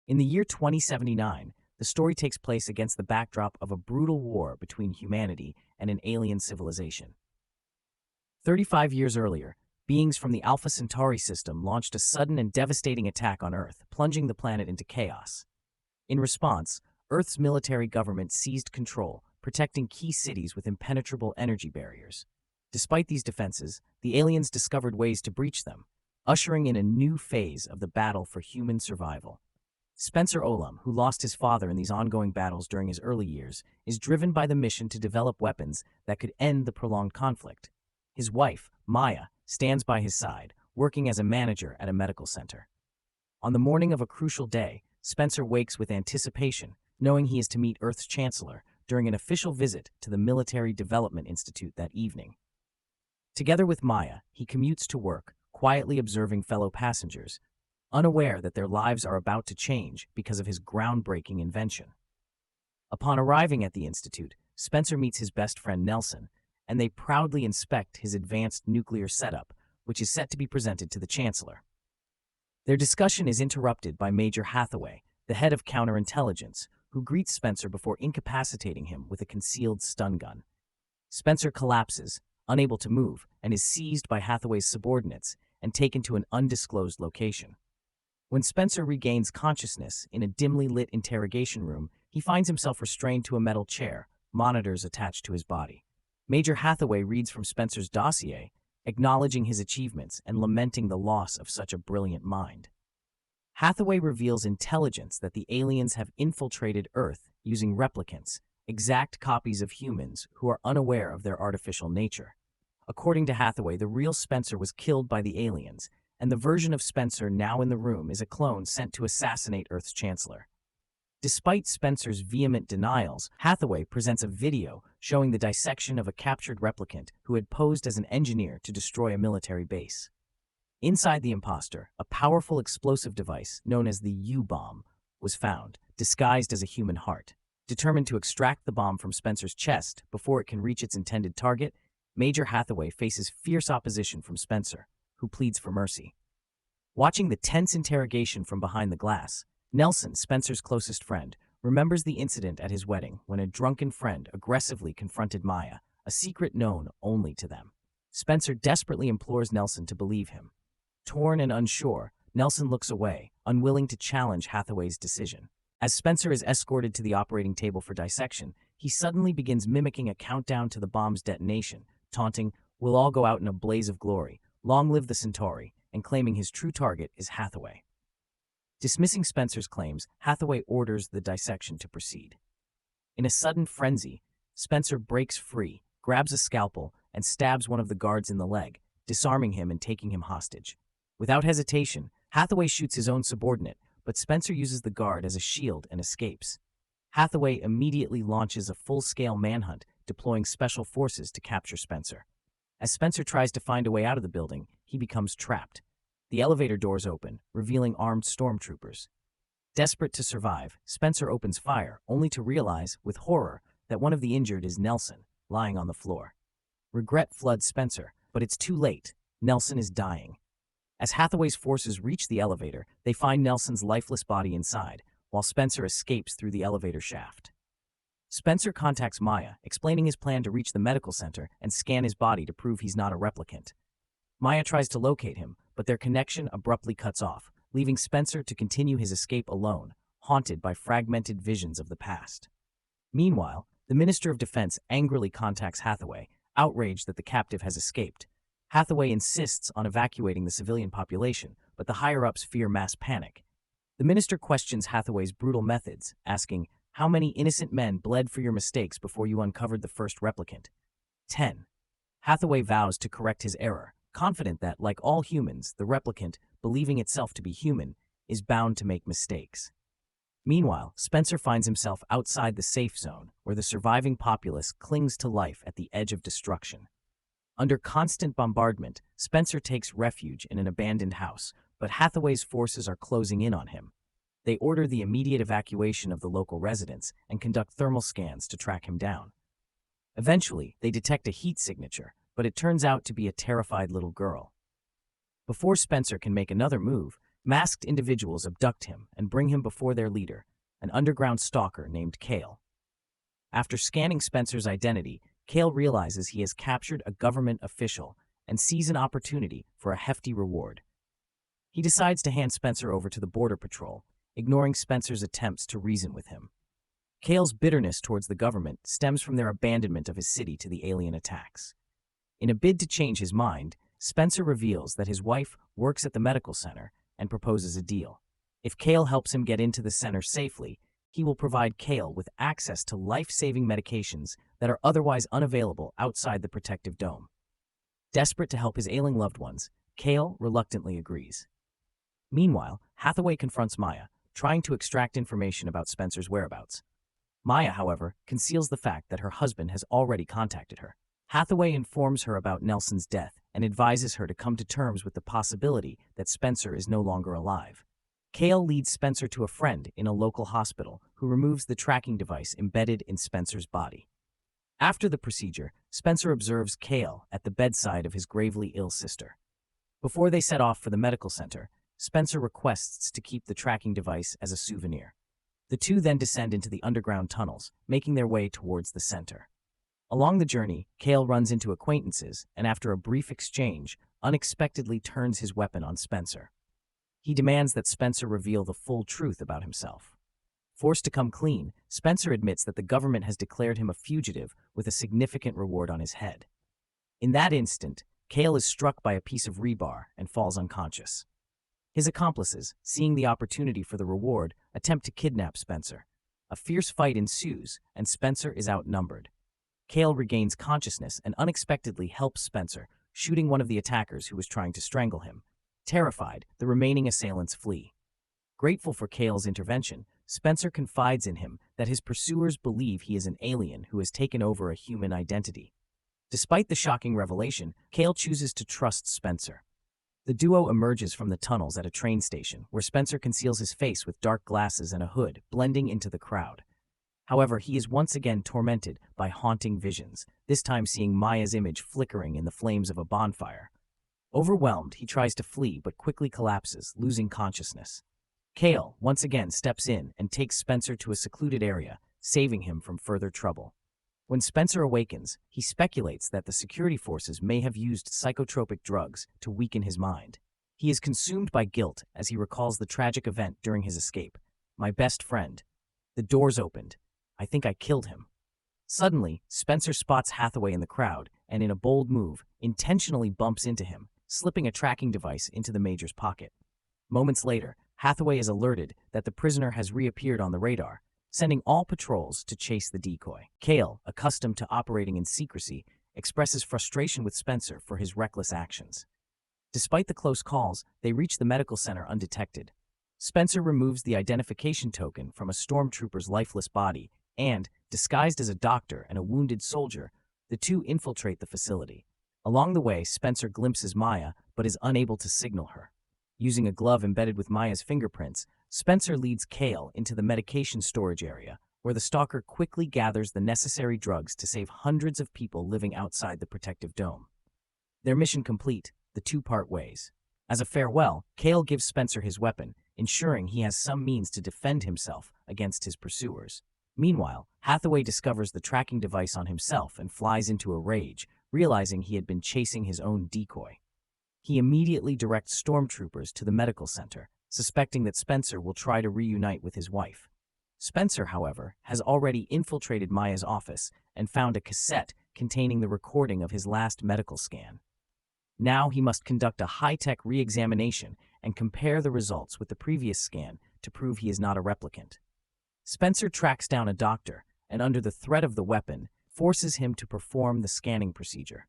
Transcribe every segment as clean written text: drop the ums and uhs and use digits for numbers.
In the year 2079, the story takes place against the backdrop of a brutal war between humanity and an alien civilization. 35 years earlier, beings from the Alpha Centauri system launched a sudden and devastating attack on Earth, plunging the planet into chaos. In response, Earth's military government seized control, protecting key cities with impenetrable energy barriers. Despite these defenses, the aliens discovered ways to breach them, ushering in a new phase of the battle for human survival. Spencer Olam, who lost his father in these ongoing battles during his early years, is driven by the mission to develop weapons that could end the prolonged conflict. His wife, Maya, stands by his side, working as a manager at a medical center. On the morning of a crucial day, Spencer wakes with anticipation, knowing he is to meet Earth's chancellor during an official visit to the Military Development Institute that evening. Together with Maya, he commutes to work, quietly observing fellow passengers, unaware that their lives are about to change because of his groundbreaking invention. Upon arriving at the institute, Spencer meets his best friend Nelson, and they proudly inspect his advanced nuclear setup, which is set to be presented to the chancellor. Their discussion is interrupted by Major Hathaway, the head of counterintelligence, who greets Spencer before incapacitating him with a concealed stun gun. Spencer collapses, unable to move, and is seized by Hathaway's subordinates and taken to an undisclosed location. When Spencer regains consciousness in a dimly lit interrogation room, he finds himself restrained to a metal chair, monitors attached to his body. Major Hathaway reads from Spencer's dossier, acknowledging his achievements and lamenting the loss of such a brilliant mind. Hathaway reveals intelligence that the aliens have infiltrated Earth using replicants, exact copies of humans who are unaware of their artificial nature. According to Hathaway, the real Spencer was killed by the aliens, and the version of Spencer now in the room is a clone sent to assassinate Earth's chancellor. Despite Spencer's vehement denials, Hathaway presents a video showing the dissection of a captured replicant who had posed as an engineer to destroy a military base. Inside the imposter, a powerful explosive device known as the U-bomb was found, disguised as a human heart. Determined to extract the bomb from Spencer's chest before it can reach its intended target, Major Hathaway faces fierce opposition from Spencer, who pleads for mercy. Watching the tense interrogation from behind the glass, Nelson, Spencer's closest friend, remembers the incident at his wedding when a drunken friend aggressively confronted Maya, a secret known only to them. Spencer desperately implores Nelson to believe him. Torn and unsure, Nelson looks away, unwilling to challenge Hathaway's decision. As Spencer is escorted to the operating table for dissection, he suddenly begins mimicking a countdown to the bomb's detonation, taunting, "We'll all go out in a blaze of glory, long live the Centauri," and claiming his true target is Hathaway. Dismissing Spencer's claims, Hathaway orders the dissection to proceed. In a sudden frenzy, Spencer breaks free, grabs a scalpel, and stabs one of the guards in the leg, disarming him and taking him hostage. Without hesitation, Hathaway shoots his own subordinate, but Spencer uses the guard as a shield and escapes. Hathaway immediately launches a full-scale manhunt, deploying special forces to capture Spencer. As Spencer tries to find a way out of the building, he becomes trapped. The elevator doors open, revealing armed stormtroopers. Desperate to survive, Spencer opens fire, only to realize, with horror, that one of the injured is Nelson, lying on the floor. Regret floods Spencer, but it's too late. Nelson is dying. As Hathaway's forces reach the elevator, they find Nelson's lifeless body inside, while Spencer escapes through the elevator shaft. Spencer contacts Maya, explaining his plan to reach the medical center and scan his body to prove he's not a replicant. Maya tries to locate him, but their connection abruptly cuts off, leaving Spencer to continue his escape alone, haunted by fragmented visions of the past. Meanwhile, the Minister of Defense angrily contacts Hathaway, outraged that the captive has escaped. Hathaway insists on evacuating the civilian population, but the higher-ups fear mass panic. The minister questions Hathaway's brutal methods, asking, "How many innocent men bled for your mistakes before you uncovered the first replicant?" 10. Hathaway vows to correct his error, confident that, like all humans, the replicant, believing itself to be human, is bound to make mistakes. Meanwhile, Spencer finds himself outside the safe zone, where the surviving populace clings to life at the edge of destruction. Under constant bombardment, Spencer takes refuge in an abandoned house, but Hathaway's forces are closing in on him. They order the immediate evacuation of the local residents and conduct thermal scans to track him down. Eventually, they detect a heat signature, but it turns out to be a terrified little girl. Before Spencer can make another move, Masked individuals abduct him and bring him before their leader, an underground stalker named Kale. After scanning Spencer's identity, Kale realizes he has captured a government official and sees an opportunity for a hefty reward. He decides to hand Spencer over to the Border Patrol, ignoring Spencer's attempts to reason with him. Kale's bitterness towards the government stems from their abandonment of his city to the alien attacks. In a bid to change his mind, Spencer reveals that his wife works at the medical center and proposes a deal. If Kale helps him get into the center safely, he will provide Kale with access to life-saving medications that are otherwise unavailable outside the protective dome. Desperate to help his ailing loved ones, Kale reluctantly agrees. Meanwhile, Hathaway confronts Maya, trying to extract information about Spencer's whereabouts. Maya, however, conceals the fact that her husband has already contacted her. Hathaway informs her about Nelson's death and advises her to come to terms with the possibility that Spencer is no longer alive. Kale leads Spencer to a friend in a local hospital who removes the tracking device embedded in Spencer's body. After the procedure, Spencer observes Kale at the bedside of his gravely ill sister. Before they set off for the medical center, Spencer requests to keep the tracking device as a souvenir. The two then descend into the underground tunnels, making their way towards the center. Along the journey, Kale runs into acquaintances and, after a brief exchange, unexpectedly turns his weapon on Spencer. He demands that Spencer reveal the full truth about himself. Forced to come clean, Spencer admits that the government has declared him a fugitive with a significant reward on his head. In that instant, Kale is struck by a piece of rebar and falls unconscious. His accomplices, seeing the opportunity for the reward, attempt to kidnap Spencer. A fierce fight ensues, and Spencer is outnumbered. Kale regains consciousness and unexpectedly helps Spencer, shooting one of the attackers who was trying to strangle him. Terrified, the remaining assailants flee. Grateful for Kale's intervention, Spencer confides in him that his pursuers believe he is an alien who has taken over a human identity. Despite the shocking revelation, Kale chooses to trust Spencer. The duo emerges from the tunnels at a train station, where Spencer conceals his face with dark glasses and a hood, blending into the crowd. However, he is once again tormented by haunting visions, this time seeing Maya's image flickering in the flames of a bonfire. Overwhelmed, he tries to flee but quickly collapses, losing consciousness. Kale once again steps in and takes Spencer to a secluded area, saving him from further trouble. When Spencer awakens, he speculates that the security forces may have used psychotropic drugs to weaken his mind. He is consumed by guilt as he recalls the tragic event during his escape. "My best friend. The doors opened. I think I killed him." Suddenly, Spencer spots Hathaway in the crowd and, in a bold move, intentionally bumps into him, slipping a tracking device into the Major's pocket. Moments later, Hathaway is alerted that the prisoner has reappeared on the radar, sending all patrols to chase the decoy. Kale, accustomed to operating in secrecy, expresses frustration with Spencer for his reckless actions. Despite the close calls, they reach the medical center undetected. Spencer removes the identification token from a stormtrooper's lifeless body and, disguised as a doctor and a wounded soldier, the two infiltrate the facility. Along the way, Spencer glimpses Maya but is unable to signal her. Using a glove embedded with Maya's fingerprints, Spencer leads Kale into the medication storage area, where the stalker quickly gathers the necessary drugs to save hundreds of people living outside the protective dome. Their mission complete, the two part ways. As a farewell, Kale gives Spencer his weapon, ensuring he has some means to defend himself against his pursuers. Meanwhile, Hathaway discovers the tracking device on himself and flies into a rage, realizing he had been chasing his own decoy. He immediately directs stormtroopers to the medical center, suspecting that Spencer will try to reunite with his wife. Spencer, however, has already infiltrated Maya's office and found a cassette containing the recording of his last medical scan. Now he must conduct a high-tech re-examination and compare the results with the previous scan to prove he is not a replicant. Spencer tracks down a doctor and, under the threat of the weapon, forces him to perform the scanning procedure.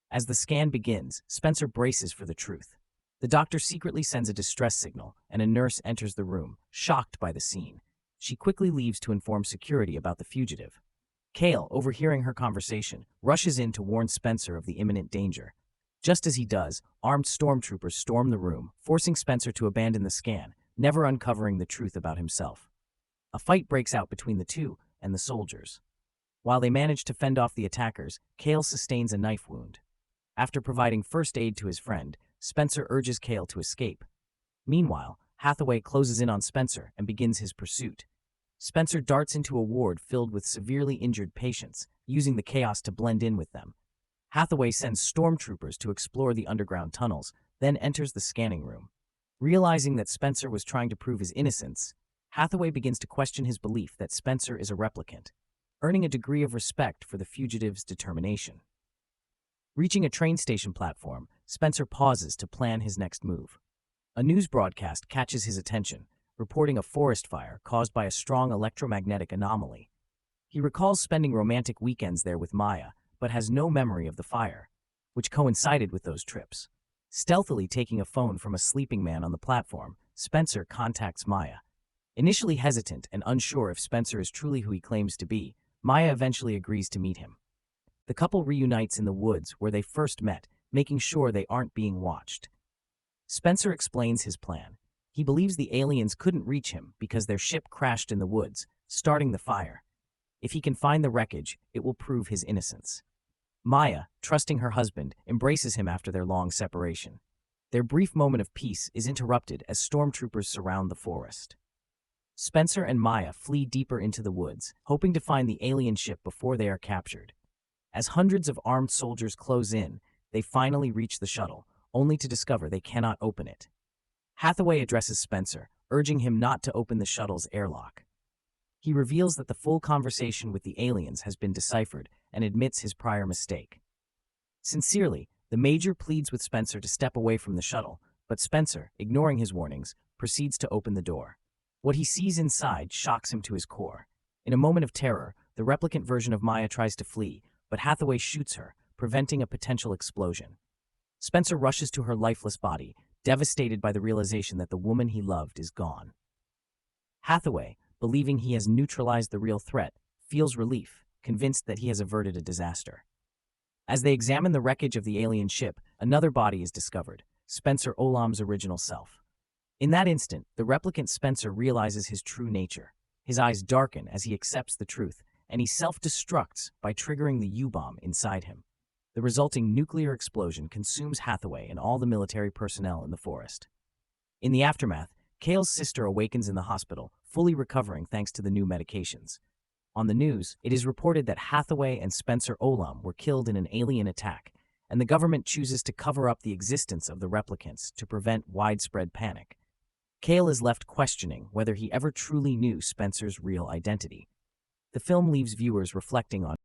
As the scan begins, Spencer braces for the truth. The doctor secretly sends a distress signal, and a nurse enters the room, shocked by the scene. She quickly leaves to inform security about the fugitive. Kale, overhearing her conversation, rushes in to warn Spencer of the imminent danger. Just as he does, armed stormtroopers storm the room, forcing Spencer to abandon the scan, never uncovering the truth about himself. A fight breaks out between the two and the soldiers. While they manage to fend off the attackers, Kale sustains a knife wound. After providing first aid to his friend, Spencer urges Kale to escape. Meanwhile, Hathaway closes in on Spencer and begins his pursuit. Spencer darts into a ward filled with severely injured patients, using the chaos to blend in with them. Hathaway sends stormtroopers to explore the underground tunnels, then enters the scanning room. Realizing that Spencer was trying to prove his innocence, Hathaway begins to question his belief that Spencer is a replicant, earning a degree of respect for the fugitive's determination. Reaching a train station platform, Spencer pauses to plan his next move. A news broadcast catches his attention, reporting a forest fire caused by a strong electromagnetic anomaly. He recalls spending romantic weekends there with Maya, but has no memory of the fire, which coincided with those trips. Stealthily taking a phone from a sleeping man on the platform, Spencer contacts Maya. Initially hesitant and unsure if Spencer is truly who he claims to be, Maya eventually agrees to meet him. The couple reunites in the woods where they first met, making sure they aren't being watched. Spencer explains his plan. He believes the aliens couldn't reach him because their ship crashed in the woods, starting the fire. If he can find the wreckage, it will prove his innocence. Maya, trusting her husband, embraces him after their long separation. Their brief moment of peace is interrupted as stormtroopers surround the forest. Spencer and Maya flee deeper into the woods, hoping to find the alien ship before they are captured. As hundreds of armed soldiers close in, they finally reach the shuttle, only to discover they cannot open it. Hathaway addresses Spencer, urging him not to open the shuttle's airlock. He reveals that the full conversation with the aliens has been deciphered and admits his prior mistake. Sincerely, the Major pleads with Spencer to step away from the shuttle, but Spencer, ignoring his warnings, proceeds to open the door. What he sees inside shocks him to his core. In a moment of terror, the replicant version of Maya tries to flee, but Hathaway shoots her, preventing a potential explosion. Spencer rushes to her lifeless body, devastated by the realization that the woman he loved is gone. Hathaway, believing he has neutralized the real threat, feels relief, convinced that he has averted a disaster. As they examine the wreckage of the alien ship, another body is discovered, Spencer Olam's original self. In that instant, the replicant Spencer realizes his true nature. His eyes darken as he accepts the truth, and he self-destructs by triggering the U-bomb inside him. The resulting nuclear explosion consumes Hathaway and all the military personnel in the forest. In the aftermath, Kale's sister awakens in the hospital, fully recovering thanks to the new medications. On the news, it is reported that Hathaway and Spencer Olam were killed in an alien attack, and the government chooses to cover up the existence of the replicants to prevent widespread panic. Kale is left questioning whether he ever truly knew Spencer's real identity. The film leaves viewers reflecting on